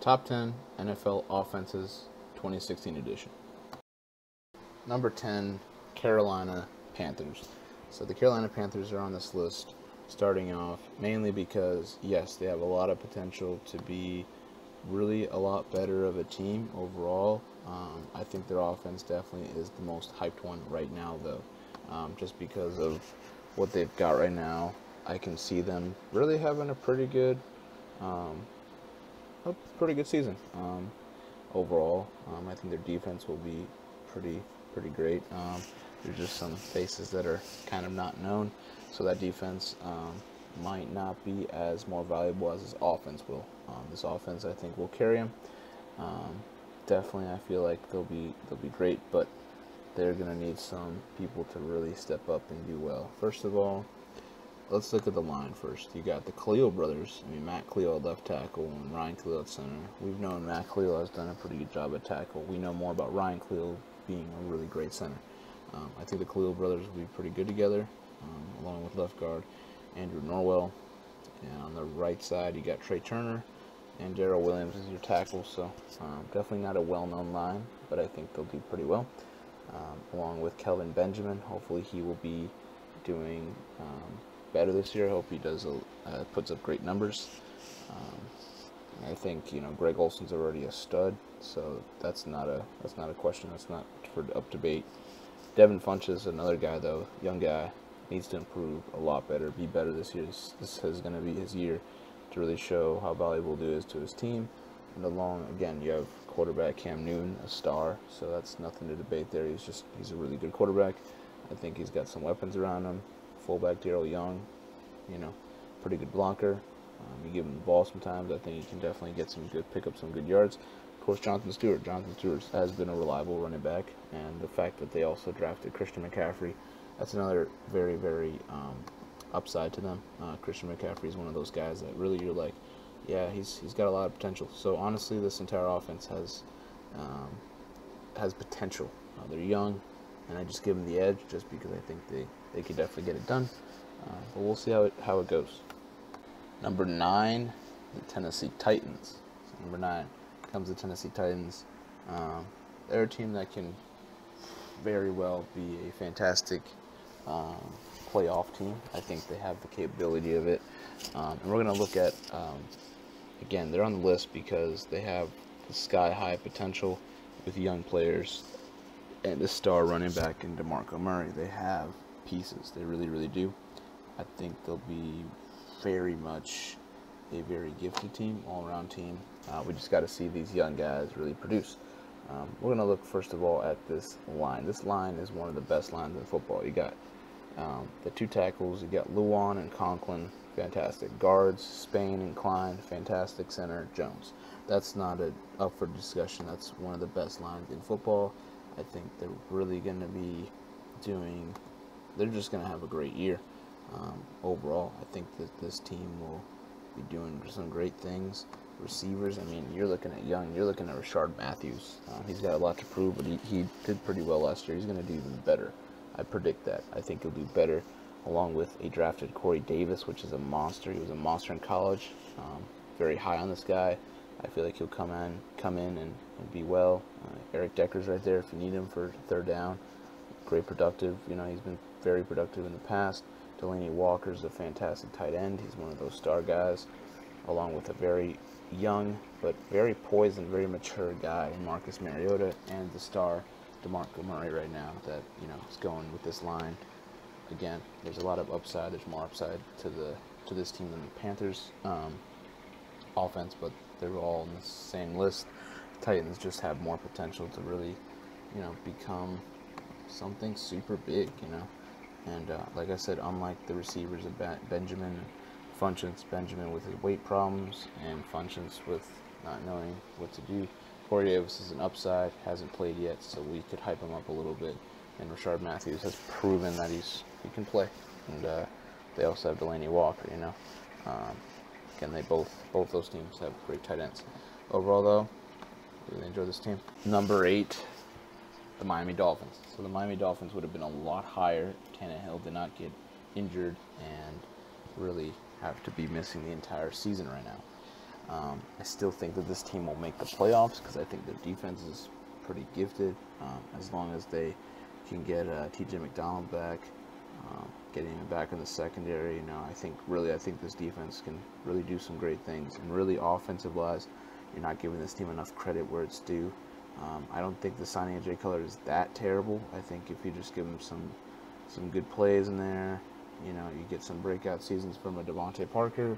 Top 10 NFL Offenses 2016 edition. Number 10, Carolina Panthers. So the Carolina Panthers are on this list starting off mainly because, yes, they have a lot of potential to be really a lot better of a team overall. I think their offense definitely is the most hyped one right now, though, just because of what they've got right now. I can see them really having a pretty good season overall. I think their defense will be pretty great. There's just some faces that are kind of not known, so that defense might not be as more valuable as this offense will. This offense, I think, will carry them. Definitely, I feel like they'll be great, but they're gonna need some people to really step up and do well. First of all, let's look at the line first. You got the Khalil brothers. Matt Khalil at left tackle and Ryan Khalil at center. We've known Matt Khalil has done a pretty good job at tackle. We know more about Ryan Khalil being a really great center. I think the Khalil brothers will be pretty good together, along with left guard Andrew Norwell. And on the right side, you got Trey Turner and Darrell Williams as your tackle. So definitely not a well-known line, but I think they'll do pretty well. Along with Kelvin Benjamin. Hopefully he will be doing better this year. I hope he does puts up great numbers. I think Greg Olson's already a stud, so that's not a question. That's not for up debate. Devin Funchess, another guy though, young guy, needs to improve a lot better, be better this year. This is going to be his year to really show how valuable he is to his team. And again, you have quarterback Cam Newton, a star, so that's nothing to debate there. He's a really good quarterback. I think he's got some weapons around him. Fullback Darrell Young, pretty good blocker. You give him the ball sometimes, I think he can definitely pick up some good yards. Of course, Jonathan Stewart has been a reliable running back, and the fact that they also drafted Christian McCaffrey, that's another very, very upside to them. Christian McCaffrey is one of those guys that really you're like, yeah, he's got a lot of potential. So honestly, this entire offense has potential. They're young, and I just give them the edge just because I think they could definitely get it done. But we'll see how it goes. Number 9, the Tennessee Titans. So number 9 comes the Tennessee Titans. They're a team that can very well be a fantastic playoff team. I think they have the capability of it. And we're going to look at, again, they're on the list because they have the sky-high potential with young players and a star running back in DeMarco Murray. They have pieces. They really, really do. I think they'll be very much a very gifted team, all-around team. We just got to see these young guys really produce. We're going to look, first of all, at this line. This line is one of the best lines in football. You got the two tackles. You got Luan and Conklin, fantastic. Guards, Spain and Klein, fantastic. Center, Jones. That's not up for discussion. That's one of the best lines in football. I think they're really going to be they're just going to have a great year. Overall, I think that this team will be doing some great things. Receivers, you're looking at Rashard Matthews. He's got a lot to prove, but he did pretty well last year. He's going to do even better. I predict that. I think he'll do better, along with a drafted Corey Davis, which is a monster. He was a monster in college. Very high on this guy. I feel like he'll come in and be well. Eric Decker's right there if you need him for third down. Great productive. He's been very productive in the past. Delaney Walker's a fantastic tight end. He's one of those star guys, along with a very young but very poised and very mature guy in Marcus Mariota, and the star DeMarco Murray right now that is going with this line. Again, there's a lot of upside. There's more upside to this team than the Panthers offense, but they're all on the same list. Titans just have more potential to really become something super big. And like I said, unlike the receivers of Benjamin with his weight problems and Funchess with not knowing what to do, Corey Davis is an upside, hasn't played yet, so we could hype him up a little bit. And Rashard Matthews has proven that he can play. And they also have Delaney Walker. Again, they both those teams have great tight ends. Overall, though, really enjoy this team. Number 8. The Miami Dolphins. So the Miami Dolphins would have been a lot higher if Tannehill did not get injured and really have to be missing the entire season right now. I still think that this team will make the playoffs because I think their defense is pretty gifted. As long as they can get T.J. McDonald back, getting him back in the secondary, I think this defense can really do some great things. And really, offensive-wise, you're not giving this team enough credit where it's due. I don't think the signing of Jay Cutler is that terrible. I think if you just give him some good plays in there, you get some breakout seasons from a Devontae Parker.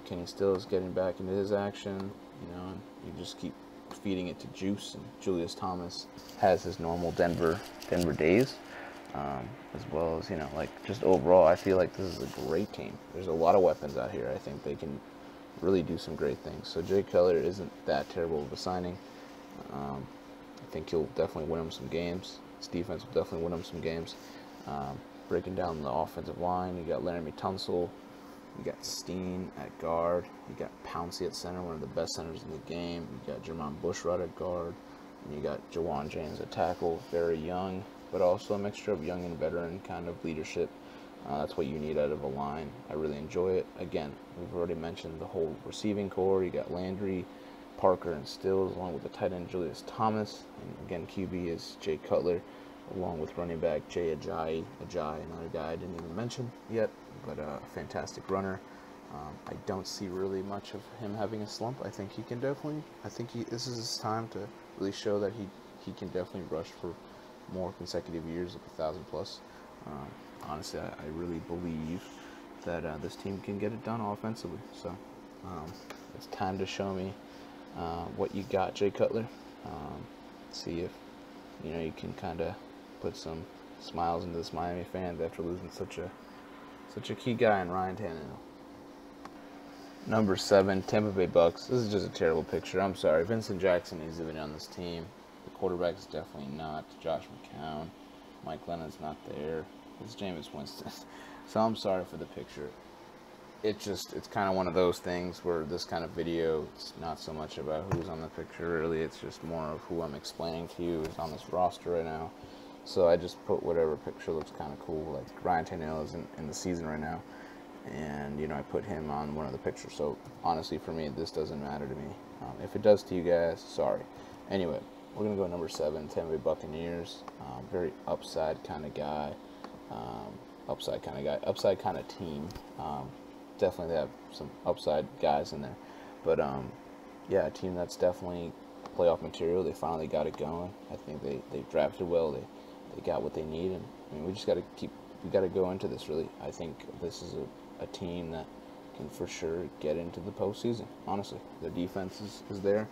Kenny Stills getting back into his action, and you just keep feeding it to Juice, and Julius Thomas has his normal Denver days, as well as, just overall, I feel like this is a great team. There's a lot of weapons out here. I think they can really do some great things. So Jay Cutler isn't that terrible of a signing. I think he'll definitely win him some games. His defense will definitely win him some games. Breaking down the offensive line, you got Laramie Tunsil, you got Steen at guard, you got Pouncey at center, one of the best centers in the game. You got Jermon Bushrod at guard, and you got Jawan James at tackle. Very young, but also a mixture of young and veteran kind of leadership. That's what you need out of a line. I really enjoy it. Again, we've already mentioned the whole receiving core. You got Landry, Parker, and Stills, along with the tight end Julius Thomas. And again, QB is Jay Cutler, along with running back Jay Ajayi, another guy I didn't even mention yet, but a fantastic runner. I don't see really much of him having a slump. I think he can definitely, this is his time to really show that he can definitely rush for more consecutive years of 1,000+. Honestly, I really believe that this team can get it done offensively. So it's time to show me what you got, Jay Cutler. See if you can kind of put some smiles into this Miami fans after losing such a key guy in Ryan Tannehill. Number 7, Tampa Bay Bucks. This is just a terrible picture. I'm sorry. Vincent Jackson is even on this team. The quarterback is definitely not. Josh McCown. Mike Lennon's not there. It's Jameis Winston. So I'm sorry for the picture. It's kind of one of those things where this kind of video, it's not so much about who's on the picture, really. It's just more of who I'm explaining to you is on this roster right now. So I just put whatever picture looks kind of cool. Like Ryan Tannehill is in the season right now. And, I put him on one of the pictures. So, honestly, for me, this doesn't matter to me. If it does to you guys, sorry. Anyway, we're going to go number 7, Tampa Bay Buccaneers. Very upside kind of guy. Upside kind of team. Definitely they have some upside guys in there. But, yeah, a team that's definitely playoff material. They finally got it going. I think they drafted well. They got what they need. And, we just got to go into this, really. I think this is a team that can for sure get into the postseason, honestly. Their defense is there.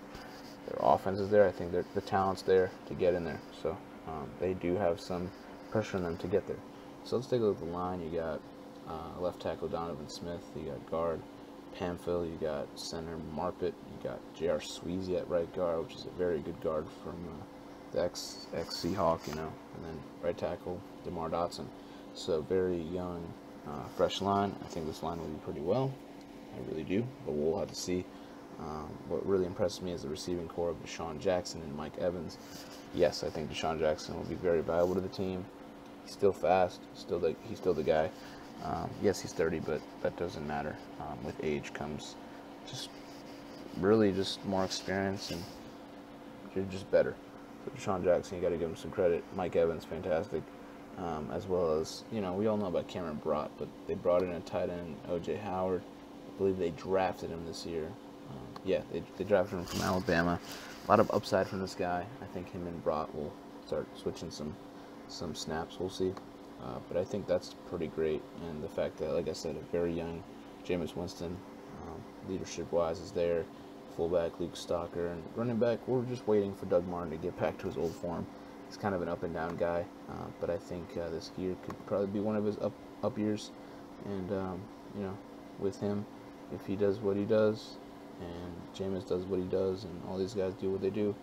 Their offense is there. I think the talent's there to get in there. So they do have some pressure on them to get there. So let's take a look at the line. You got left tackle Donovan Smith. You got guard Pamphil. You got center Marpet. You got J.R. Sweezy at right guard, which is a very good guard from the ex-Seahawk, And then right tackle DeMar Dotson. So very young, fresh line. I think this line will do pretty well. I really do, but we'll have to see. What really impresses me is the receiving core of Deshaun Jackson and Mike Evans. Yes, I think Deshaun Jackson will be very valuable to the team. He's still fast. He's still the guy. Yes, he's 30, but that doesn't matter. With age comes just more experience, and you're just better. So Deshaun Jackson, you got to give him some credit. Mike Evans, fantastic. As well as, we all know about Cameron Brott, but they brought in a tight end, O.J. Howard. I believe they drafted him this year. They drafted him from Alabama. A lot of upside from this guy. I think him and Brott will start switching some snaps. We'll see. But I think that's pretty great. And the fact that, like I said, a very young Jameis Winston, leadership-wise, is there. Fullback Luke Stalker, and running back, we're just waiting for Doug Martin to get back to his old form. He's kind of an up-and-down guy, but I think this year could probably be one of his up years. And, with him, if he does what he does, and Jameis does what he does, and all these guys do what they do,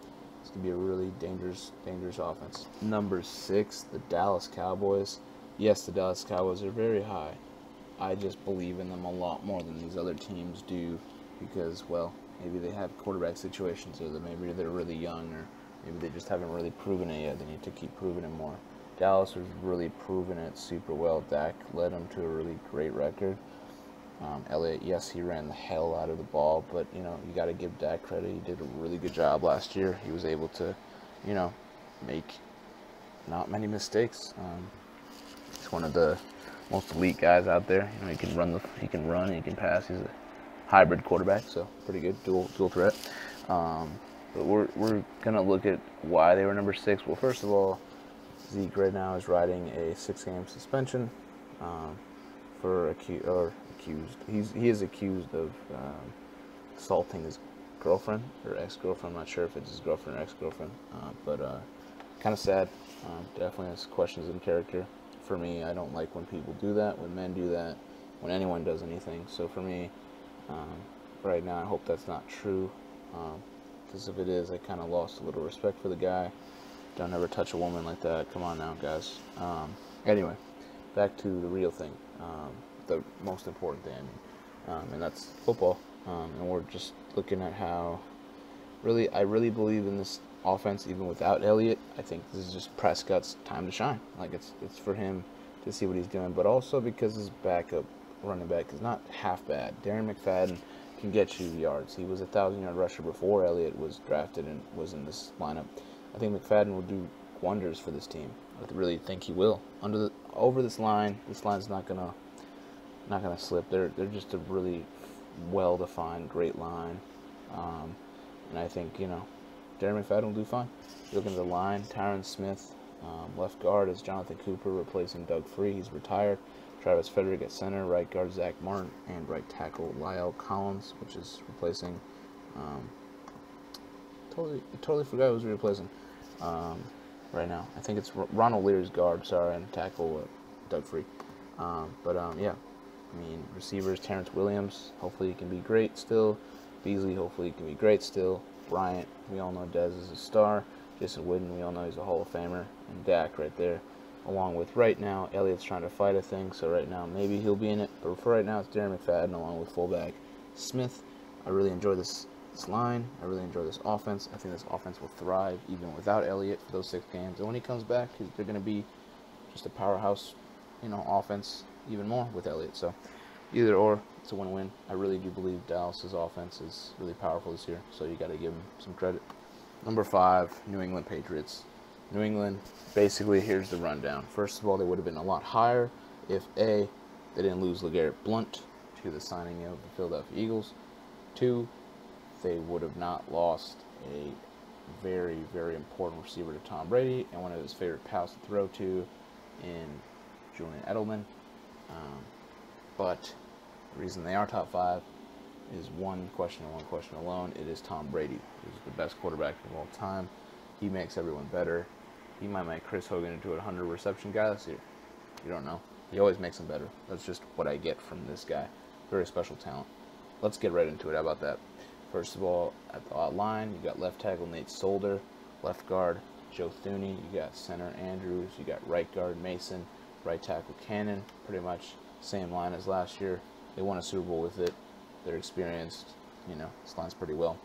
it's going to be a really dangerous offense. Number 6, the Dallas Cowboys. Yes, the Dallas Cowboys are very high. I just believe in them a lot more than these other teams do because, well, maybe they have quarterback situations, or that maybe they're really young, or maybe they just haven't really proven it yet. They need to keep proving it more. Dallas has really proven it super well. Dak led them to a really great record. Elliott, yes, he ran the hell out of the ball, but, you got to give Dak credit. He did a really good job last year. He was able to, make not many mistakes. He's one of the most elite guys out there. He can run, he can pass. He's a hybrid quarterback, so pretty good, dual threat. But we're gonna look at why they were number 6. Well, first of all, Zeke right now is riding a 6-game suspension for accused. He is accused of assaulting his girlfriend or ex-girlfriend. I'm not sure if it's his girlfriend or ex-girlfriend, but kind of sad. Definitely has questions in character. For me, I don't like when people do that, when men do that, when anyone does anything. So for me, right now, I hope that's not true. Because if it is, I kind of lost a little respect for the guy. Don't ever touch a woman like that. Come on now, guys. Anyway, back to the real thing. The most important thing, and that's football. And we're just looking at how I really believe in this offense even without Elliott. I think this is just Prescott's time to shine. Like it's for him to see what he's doing, but also because his backup running back is not half bad. Darren McFadden can get you yards. He was a 1,000-yard rusher before Elliott was drafted and was in this lineup. I think McFadden will do wonders for this team. I really think he will. Over this line, this line's not gonna slip. They're just a really well-defined, great line, and I think Darren McFadden will do fine. Looking at the line, Tyron Smith, left guard is Jonathan Cooper replacing Doug Free. He's retired. Travis Frederick at center, right guard Zach Martin, and right tackle Lyle Collins, which is replacing. Totally forgot who's replacing right now. I think it's Ronald Lear's guard. Sorry, and tackle Doug Free. Yeah. I mean, receivers, Terrence Williams, hopefully he can be great still. Beasley, hopefully he can be great still. Bryant, we all know Dez is a star. Jason Witten, we all know he's a Hall of Famer. And Dak right there. Along with right now, Elliott's trying to fight a thing, so right now maybe he'll be in it. But for right now, it's Darren McFadden along with fullback Smith. I really enjoy this line. I really enjoy this offense. I think this offense will thrive even without Elliott for those 6 games. And when he comes back, they're going to be just a powerhouse, offense even more with Elliott. So either or, it's a win-win. I really do believe Dallas's offense is really powerful this year, so you got to give them some credit. Number 5, New England Patriots. New England, basically, here's the rundown. First of all, they would have been a lot higher if A, they didn't lose LeGarrette Blount to the signing of the Philadelphia Eagles. 2, they would have not lost a very, very important receiver to Tom Brady and one of his favorite pals to throw to in Julian Edelman. But the reason they are top 5 is one question and one question alone. It is Tom Brady. He's the best quarterback of all time. He makes everyone better. He might make Chris Hogan into a 100 reception guy this year. You don't know. He always makes them better. That's just what I get from this guy. Very special talent. Let's get right into it. How about that? First of all, at the line, you got left tackle Nate Solder, left guard Joe Thuney, you got center Andrews, you got right guard Mason, right tackle Cannon. Pretty much same line as last year. They won a Super Bowl with it. They're experienced. This line's pretty well.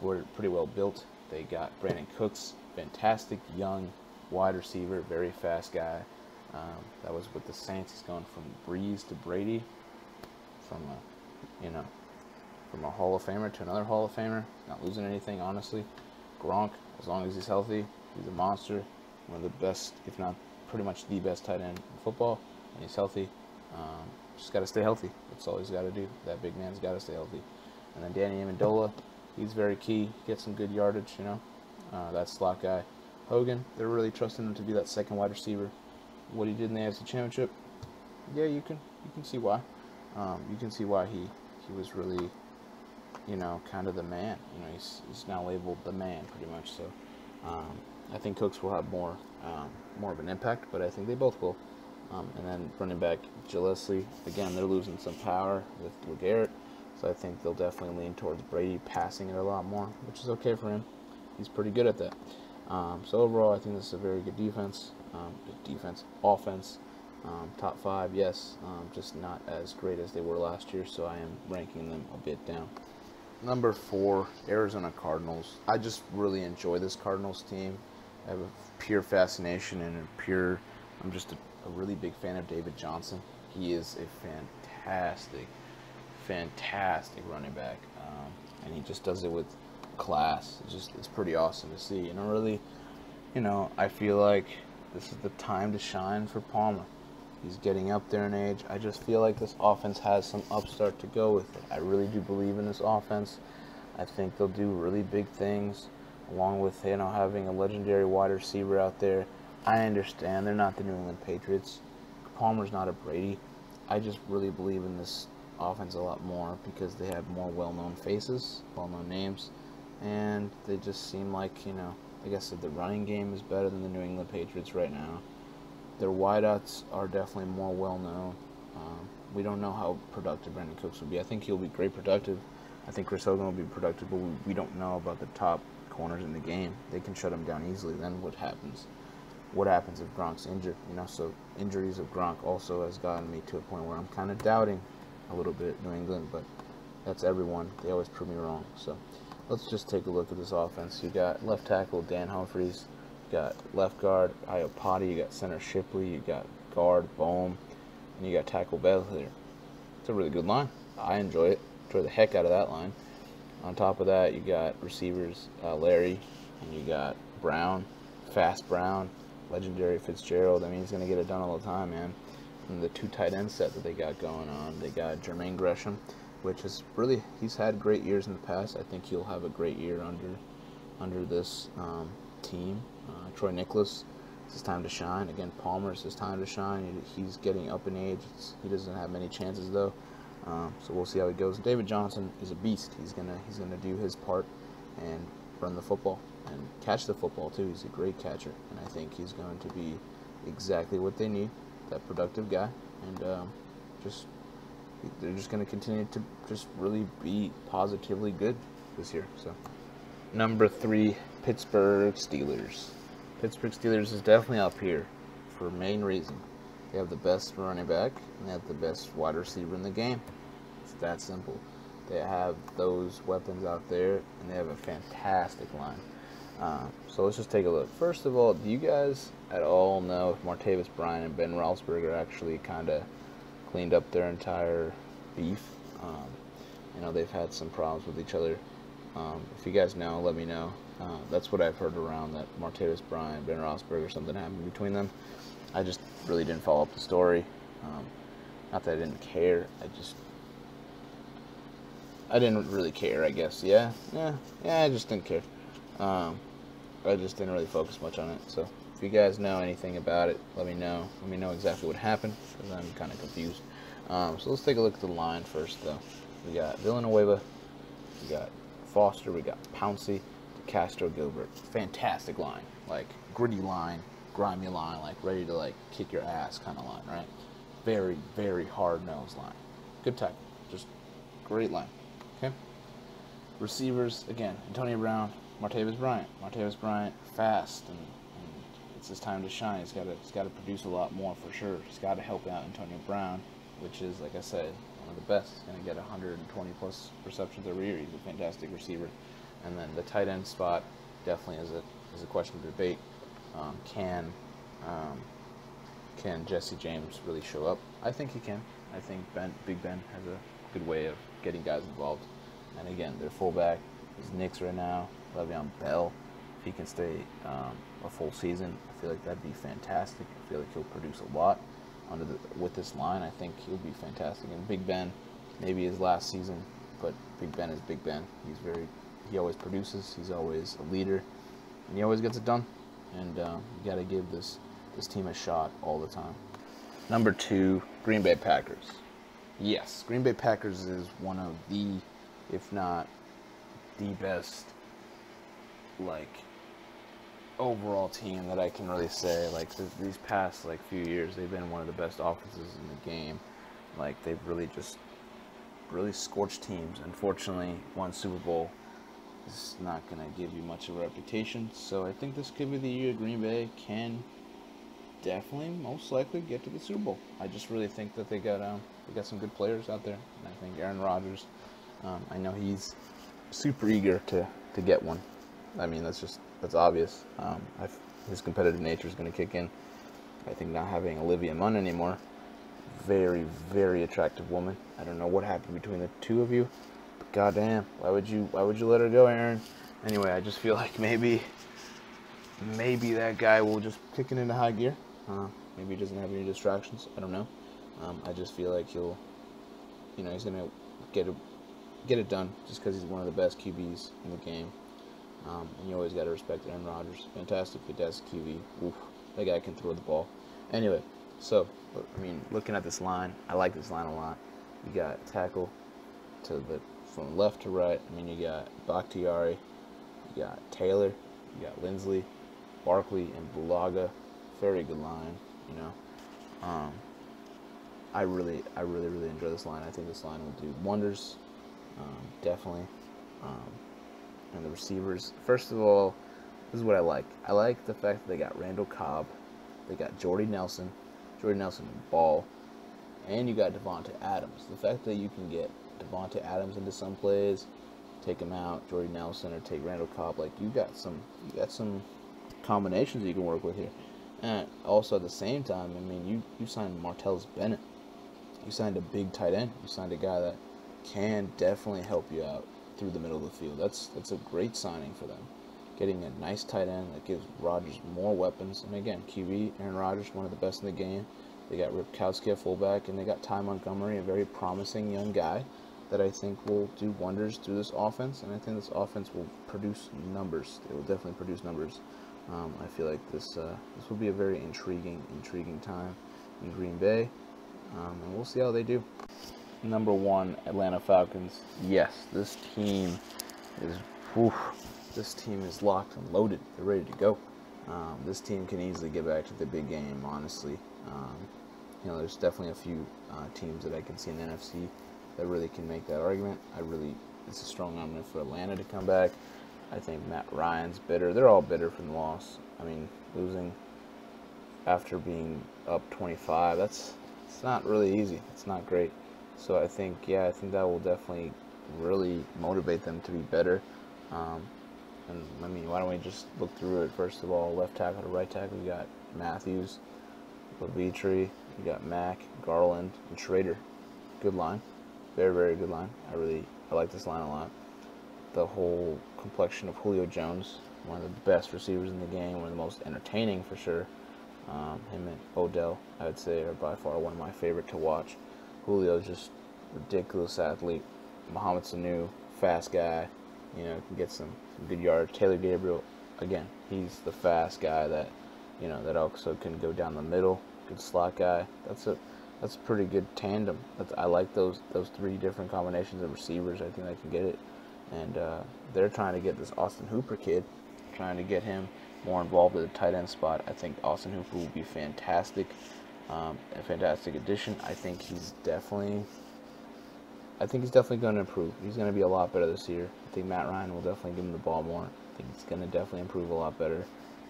We're pretty well built. They got Brandon Cooks, fantastic young wide receiver, very fast guy. That was with the Saints. He's going from Breeze to Brady, from a Hall of Famer to another Hall of Famer. Not losing anything, honestly. Gronk, as long as he's healthy, he's a monster. One of the best, if not pretty much the best tight end in football. And he's healthy. Just got to stay healthy. That's all he's got to do. That big man's got to stay healthy. And then Danny Amendola, he's very key. Gets some good yardage, that slot guy. Hogan, they're really trusting him to be that second wide receiver. What he did in the AFC Championship, yeah, you can see why. You can see why he was really, kind of the man. He's now labeled the man pretty much. So I think Cooks will have more of an impact, but I think they both will. And then running back Gillespie, again, they're losing some power with LeGarrette, so I think they'll definitely lean towards Brady passing it a lot more, which is okay for him. He's pretty good at that. So overall, I think this is a very good defense. Offense, top 5, yes, just not as great as they were last year, so I am ranking them a bit down. Number 4, Arizona Cardinals. I just really enjoy this Cardinals team. I have a pure fascination and I'm just a really big fan of David Johnson. He is a fantastic fantastic running back, and he just does it with class. It's pretty awesome to see. Really, I feel like this is the time to shine for Palmer. He's getting up there in age. I just feel like this offense has some upstart to go with it. I really do believe in this offense. I think they'll do really big things, along with having a legendary wide receiver out there. I understand they're not the New England Patriots. Palmer's not a Brady. I just really believe in this offense a lot more because they have more well-known faces, well-known names, and they just seem like, like I said, the running game is better than the New England Patriots right now. Their wideouts are definitely more well-known. We don't know how productive Brandon Cooks will be. I think he'll be great productive. I think Chris Hogan will be productive, but we don't know about the top corners in the game. They can shut him down easily. Then what happens? What happens if Gronk's injured? So injuries of Gronk also has gotten me to a point where I'm kind of doubting a little bit New England, but that's everyone. They always prove me wrong. So let's just take a look at this offense. You got left tackle Dan Humphries. You got left guard Iopati. You got center Shipley. You got guard Bohm. And you got tackle Bellier. It's a really good line. I enjoy it. Enjoy the heck out of that line. On top of that, you got receivers Larry. And you got Brown. Fast Brown. Legendary Fitzgerald. I mean, he's going to get it done all the time, man. And the 2 tight end set that they got going on. They got Jermaine Gresham, which is really, he's had great years in the past. I think he'll have a great year under this team. Troy Nicholas, it's his time to shine. Again, Palmer, it's his time to shine. He's getting up in age. He doesn't have many chances though. So we'll see how he goes. David Johnson is a beast. He's gonna do his part and run the football and catch the football too. He's a great catcher, and I think he's going to be exactly what they need. That productive guy, and they're just going to continue to just really be positively good this year. So, number 3, Pittsburgh Steelers. Pittsburgh Steelers is definitely up here for a main reason. They have the best running back, and they have the best wide receiver in the game. It's that simple. They have those weapons out there, and they have a fantastic line. So let's just take a look. First of all, do you guys at all know if Martavis Bryant and Ben Roethlisberger actually kind of cleaned up their entire beef? They've had some problems with each other. If you guys know, let me know. That's what I've heard around, that Martavis Bryant, Ben Roethlisberger, something happened between them. I just really didn't follow up the story. Not that I didn't care. I didn't really care, I guess. Yeah, I just didn't care. I just didn't really focus much on it. So if you guys know anything about it, let me know. Let me know exactly what happened, because I'm kind of confused. So let's take a look at the line first, though. We got Villanueva, we got Foster, we got Pouncey, Castro, Gilbert. Fantastic line, like gritty line, grimy line, like ready to like kick your ass kind of line, right? Very, very hard-nosed line. Good tackle, just great line. Okay. Receivers again: Antonio Brown, Martavis Bryant. Martavis Bryant, fast, and it's his time to shine. He's got to produce a lot more for sure. He's got to help out Antonio Brown, which is, like I said, one of the best. He's going to get 120 plus receptions every year. He's a fantastic receiver. And then the tight end spot definitely is a question of debate. Can Jesse James really show up? I think he can. I think Big Ben has a good way of getting guys involved. And again, their fullback is Knicks right now. Le'Veon Bell, if he can stay a full season, I feel like that'd be fantastic. I feel like he'll produce a lot with this line. I think he'll be fantastic. And Big Ben, maybe his last season, but Big Ben is Big Ben. He always produces. He's always a leader, and he always gets it done. And you got to give this team a shot all the time. Number 2, Green Bay Packers. Yes, Green Bay Packers is one of the, if not the best, like, overall team that I can really say. Like, these past few years, they've been one of the best offenses in the game. Like, they've really scorched teams. Unfortunately, one Super Bowl is not going to give you much of a reputation. So I think this could be the year Green Bay can definitely, most likely, get to the Super Bowl. I just really think that they got some good players out there. And I think Aaron Rodgers, I know he's super eager to get one. I mean, that's obvious. His competitive nature is going to kick in. I think not having Olivia Munn anymore very, very attractive woman. I don't know what happened between the two of you. But goddamn, why would you let her go, Aaron? Anyway, I just feel like maybe that guy will just kick it into high gear. Maybe he doesn't have any distractions. I don't know. I just feel like he'll, he's gonna get it done just because he's one of the best QBs in the game. And you always got to respect Aaron Rodgers. Fantastic QB. Oof, that guy can throw the ball. Anyway, so, looking at this line, I like this line a lot. You got tackle from left to right. You got Bakhtiari, you got Taylor, you got Lindsley, Barkley, and Bulaga. Very good line, I really enjoy this line. I think this line will do wonders, definitely. And the receivers, first of all, this is what I like. I like the fact that they got Randall Cobb, they got Jordy Nelson ball, and you got Devontae Adams. The fact that you can get Devontae Adams into some plays, take him out, Jordy Nelson, or take Randall Cobb, like you got some combinations that you can work with here. And also at the same time, you signed Martellus Bennett. You signed a big tight end. You signed a guy that can definitely help you out through the middle of the field. That's a great signing for them. Getting a nice tight end that gives Rodgers more weapons. And again, QB, Aaron Rodgers, one of the best in the game. They got Ripkowski at fullback, and they got Ty Montgomery, a very promising young guy that I think will do wonders through this offense. And I think this offense will produce numbers. It will definitely produce numbers. I feel like this will be a very intriguing time in Green Bay. And we'll see how they do. Number 1, Atlanta Falcons. Yes, this team is locked and loaded. They're ready to go. This team can easily get back to the big game, honestly. There's definitely a few teams that I can see in the NFC that really can make that argument. It's a strong argument for Atlanta to come back. I think Matt Ryan's bitter. They're all bitter from the loss. Losing after being up 25, it's not really easy. It's not great. So I think that will definitely really motivate them to be better. Why don't we just look through it? First of all, left tackle to right tackle, you got Matthews, Levitri, you got Mack, Garland, and Schrader. Good line. Very, very good line. I like this line a lot. The whole complexion of Julio Jones, one of the best receivers in the game, one of the most entertaining for sure. Him and Odell, I would say, are by far one of my favorite to watch. Julio's just ridiculous athlete. Mohamed Sanu, fast guy, can get some good yards. Taylor Gabriel, again, he's the fast guy that also can go down the middle. Good slot guy. That's a pretty good tandem. I like those 3 different combinations of receivers. I think they can get it. And they're trying to get this Austin Hooper kid, trying to get him more involved at the tight end spot. I think Austin Hooper will be fantastic, a fantastic addition. I think he's definitely going to improve. He's going to be a lot better this year. I think Matt Ryan will definitely give him the ball more. I think he's going to definitely improve a lot better.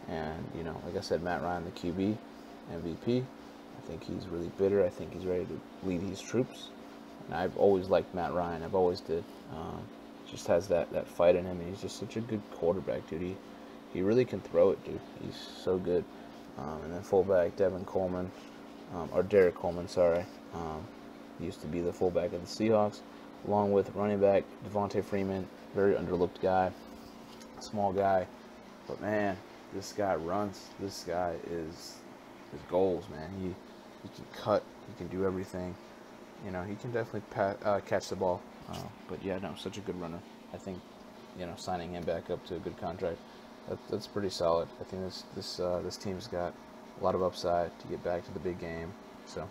And like I said, Matt Ryan, the QB, MVP. I think he's really bitter. I think he's ready to lead these troops. And I've always liked Matt Ryan. I've always did. Just has that fight in him, and he's just such a good quarterback, dude. He really can throw it, dude. He's so good. And then fullback Derek Coleman, sorry. He used to be the fullback of the Seahawks, along with running back Devontae Freeman, very underlooked guy, small guy, but man, this guy runs. This guy is goals, man. He can cut. He can do everything. He can definitely catch the ball. But yeah, no, such a good runner. I think, signing him back up to a good contract, that's pretty solid. I think this team's got a lot of upside to get back to the big game. So.